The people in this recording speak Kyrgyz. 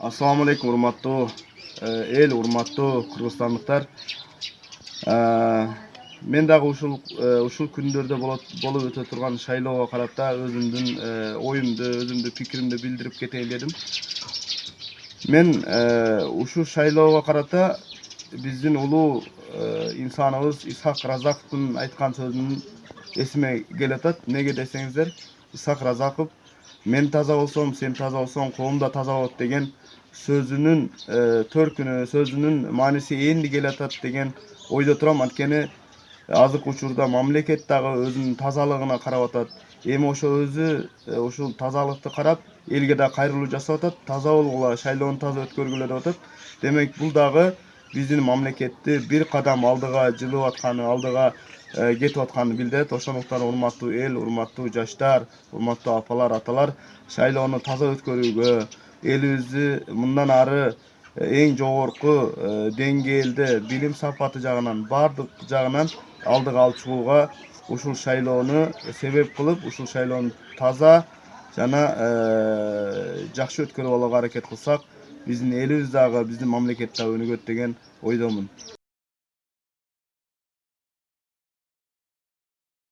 Assalamu alaikum urmattуу el, urmattуу кыргызстандыктар. Мен дагы ушул күндөрдө болуп өтө турган шайлоого карата өзүмдүн оюмду, өзүмдүн пикиримди билдирип кетейин дедим. Мен ушул шайлоого карата биздин улуу инсаныбыз Исхак Разаковдун айткан сөзүн эсиме келатат. Неге десеңиздер, Исхак Разаков мен таза болсом, сен таза болсоң, коом да таза болот деген сөзүнүн төркүнү, сөзүнүн мааниси энди келатат деген ойдо турам. Анткени азыркы учурда мамлекет дагы өзүнүн тазалыгына карап атат. Эми ошо өзү ушул тазалыкты карап, элге да кайрылуу жасап атат. Таза болгула, шайлоону таза өткөргүлө деп атат. Демек бул дагы биздин мамлекетти бир кадам алдыга жылып атканы, алдыга кетип атканын билдирет. Ошондуктан урматтуу эл, урматтуу жаштар, урматтуу апалар, аталар, шайлоону таза өткөрүүгө, элибизди мындан ары эң жогорку деңгээлде билим сапаты жагынан, баардык жагынан алдыга алып чыгууга ушул шайлоону себеп кылып, ушул шайлоону таза жана жакшы өткөрүп алууга аракет кылсак, биздин элибиз дагы, биздин мамлекет дагы өнүгөт деген ойдомун.